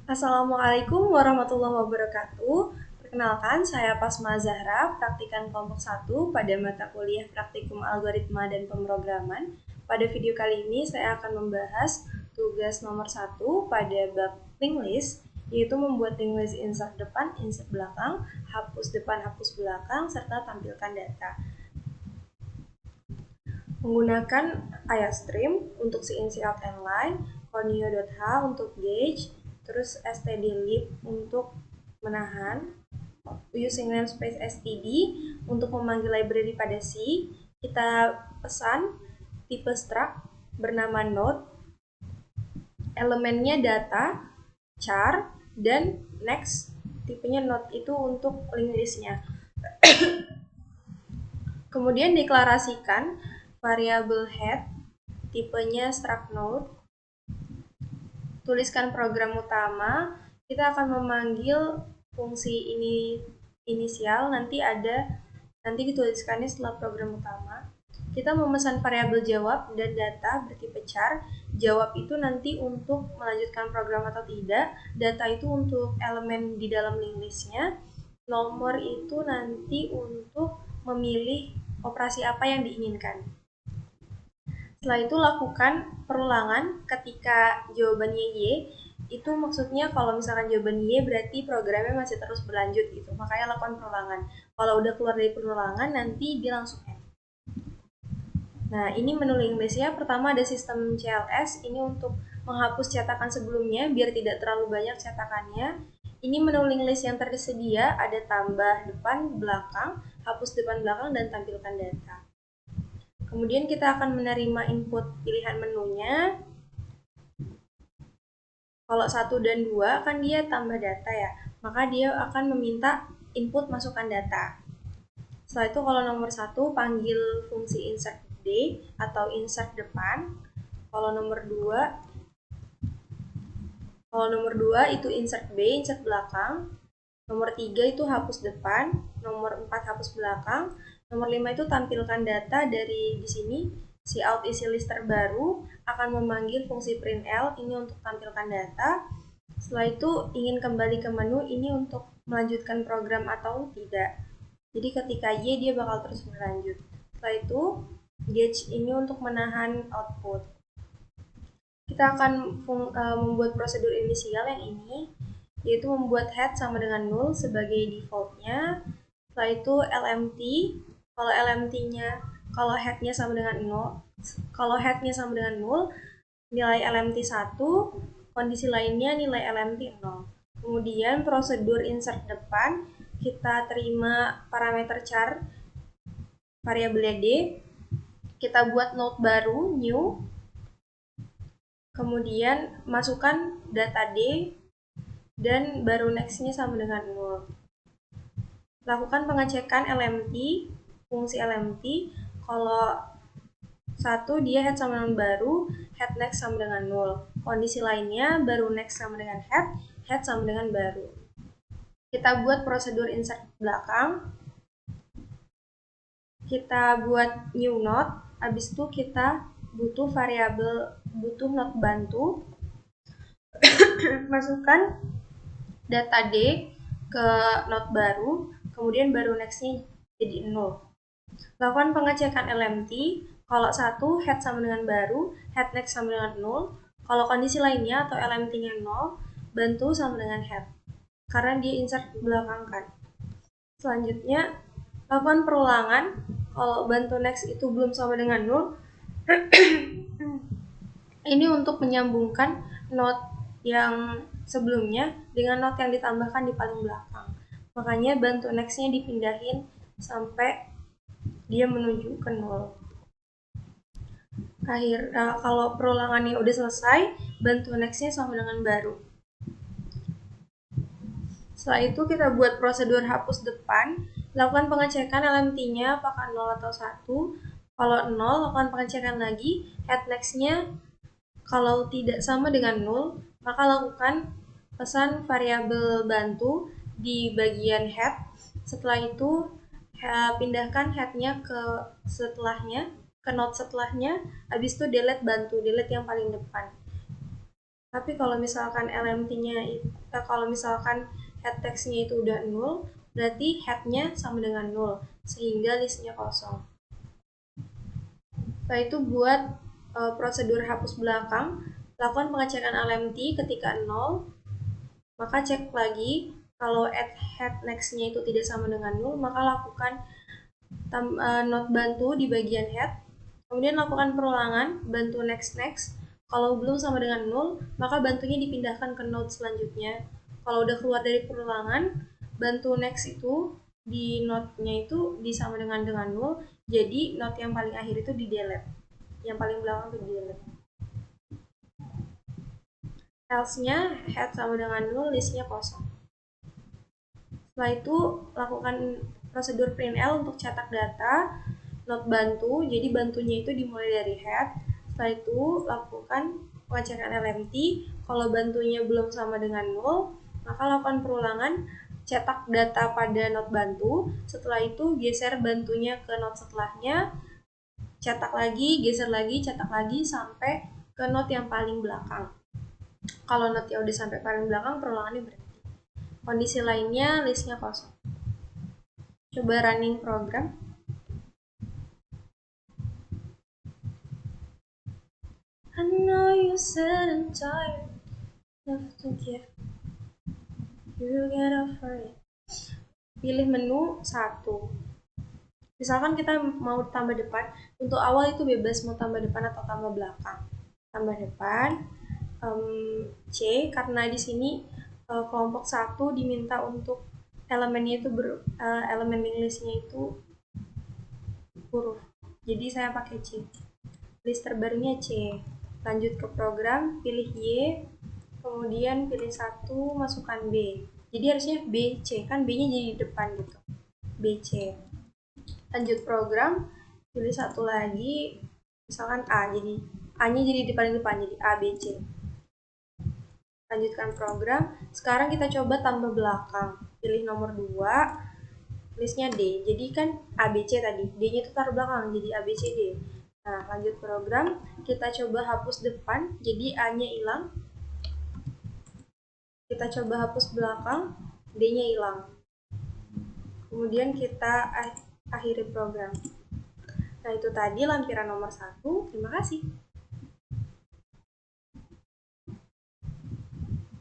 Assalamualaikum warahmatullahi wabarakatuh. Perkenalkan, saya Pasma Zahra, praktikan kelompok 1 pada mata kuliah Praktikum Algoritma dan Pemrograman. Pada video kali ini saya akan membahas tugas nomor 1 pada bab linked list, yaitu membuat linked list insert depan, insert belakang, hapus depan, hapus belakang, serta tampilkan data. Menggunakan IOStream untuk CNC out and line, Conio.h untuk gauge, terus stdlib untuk menahan, using namespace std untuk memanggil library pada C. Kita pesan tipe struct bernama node, elemennya data, char, dan next. Tipenya node itu untuk linked listnya. Kemudian deklarasikan variabel head, tipenya struct node. Tuliskan program utama, kita akan memanggil fungsi ini inisial, nanti dituliskannya setelah program utama. Kita memesan variabel jawab dan data bertipe char. Jawab itu nanti untuk melanjutkan program atau tidak, data itu untuk elemen di dalam linked listnya, nomor itu nanti untuk memilih operasi apa yang diinginkan. Setelah itu lakukan perulangan ketika jawabannya Y. Itu maksudnya kalau misalkan jawaban Y berarti programnya masih terus berlanjut gitu. Makanya lakukan perulangan. Kalau udah keluar dari perulangan nanti dia langsung end. Nah, ini menu linked list ya. Pertama ada sistem CLS. Ini untuk menghapus cetakan sebelumnya biar tidak terlalu banyak cetakannya. Ini menu linked list yang tersedia, ada tambah depan, belakang, hapus depan belakang, dan tampilkan data. Kemudian kita akan menerima input pilihan menunya. Kalau 1 dan 2 kan dia tambah data ya, maka dia akan meminta input masukkan data. Setelah itu kalau nomor 1 panggil fungsi insert D atau insert depan. Kalau nomor 2 itu insert B, insert belakang. Nomor 3 itu hapus depan, nomor 4 hapus belakang, nomor 5 itu tampilkan data dari di sini. Si out isi list terbaru akan memanggil fungsi printl, ini untuk tampilkan data. Setelah itu ingin kembali ke menu, ini untuk melanjutkan program atau tidak. Jadi ketika Y dia bakal terus berlanjut. Setelah itu gauge ini untuk menahan output. Kita akan membuat prosedur inisial yang ini, yaitu membuat head sama dengan 0 sebagai defaultnya. Setelah itu lmt, kalau headnya sama dengan 0, nilai lmt 1, kondisi lainnya nilai lmt 0. Kemudian prosedur insert depan, kita terima parameter char variabel D, kita buat node baru, new, kemudian masukkan data D, dan baru next-nya sama dengan 0. Lakukan pengecekan LMT, fungsi LMT, kalau 1 dia head sama dengan baru, head next sama dengan 0. Kondisi lainnya baru next sama dengan head sama dengan baru. Kita buat prosedur insert belakang, kita buat new node, habis itu kita butuh node bantu, masukkan data D ke node baru, kemudian baru next-nya jadi 0. Lakukan pengecekan LMT, kalau 1 head sama dengan baru, head next sama dengan 0. Kalau kondisi lainnya atau LMT-nya 0, bantu sama dengan head, karena dia insert belakangkan. Selanjutnya, lakukan perulangan, kalau bantu next itu belum sama dengan 0, ini untuk menyambungkan node yang sebelumnya dengan node yang ditambahkan di paling belakang. Makanya bantu next-nya dipindahin sampai dia menuju ke 0. Kalau perulangannya udah selesai, bantu next-nya sama dengan baru. Setelah itu kita buat prosedur hapus depan, lakukan pengecekan LMT-nya apakah 0 atau 1. Kalau 0, lakukan pengecekan lagi, head next-nya kalau tidak sama dengan 0, maka lakukan pesan variabel bantu di bagian head. Setelah itu pindahkan head-nya ke node setelahnya, habis itu delete bantu, delete yang paling depan. Tapi kalau misalkan LMT-nya, kalau misalkan head text-nya itu udah 0, berarti head-nya sama dengan 0, sehingga listnya kosong. Setelah itu buat prosedur hapus belakang, lakukan pengecekan LMT ketika 0, maka cek lagi kalau add head next-nya itu tidak sama dengan 0, maka lakukan not bantu di bagian head, kemudian lakukan perulangan, bantu next. Kalau belum sama dengan 0, maka bantunya dipindahkan ke node selanjutnya. Kalau udah keluar dari perulangan, bantu next itu di node-nya itu disama dengan 0, jadi node yang paling akhir itu di delete, yang paling belakang itu di delete. Else-nya head sama dengan 0, listnya kosong. Setelah itu lakukan prosedur printl untuk cetak data not bantu, jadi bantunya itu dimulai dari head. Setelah itu lakukan pengecekan LMT, kalau bantunya belum sama dengan 0, maka lakukan perulangan, cetak data pada not bantu. Setelah itu geser bantunya ke not setelahnya, cetak lagi, geser lagi, cetak lagi sampai ke not yang paling belakang. Kalau not yang udah sampai paling belakang, perulangannya berhenti. Kondisi lainnya listnya kosong. Coba running program. I know you're sad and tired, love to give, you get over it. Pilih menu 1. Misalkan kita mau tambah depan, untuk awal itu bebas mau tambah depan atau tambah belakang. Tambah depan, C, karena di sini kelompok 1 diminta untuk elemennya itu elemen listnya itu huruf. Jadi saya pakai C. List terbarunya C. Lanjut ke program, pilih Y, kemudian pilih 1, masukkan B. Jadi harusnya B, C, kan B-nya jadi di depan gitu. B, C. Lanjut program, pilih 1 lagi, misalkan A, jadi A-nya jadi di paling depan, jadi A, B, C. Lanjutkan program, sekarang kita coba tambah belakang. Pilih nomor 2, listnya D, jadi kan A, B, C tadi, D-nya itu taruh belakang, jadi A, B, C, D. Nah, lanjut program, kita coba hapus depan, jadi A-nya hilang. Kita coba hapus belakang, D-nya hilang. Kemudian kita akhiri program. Nah, itu tadi lampiran nomor 1. Terima kasih.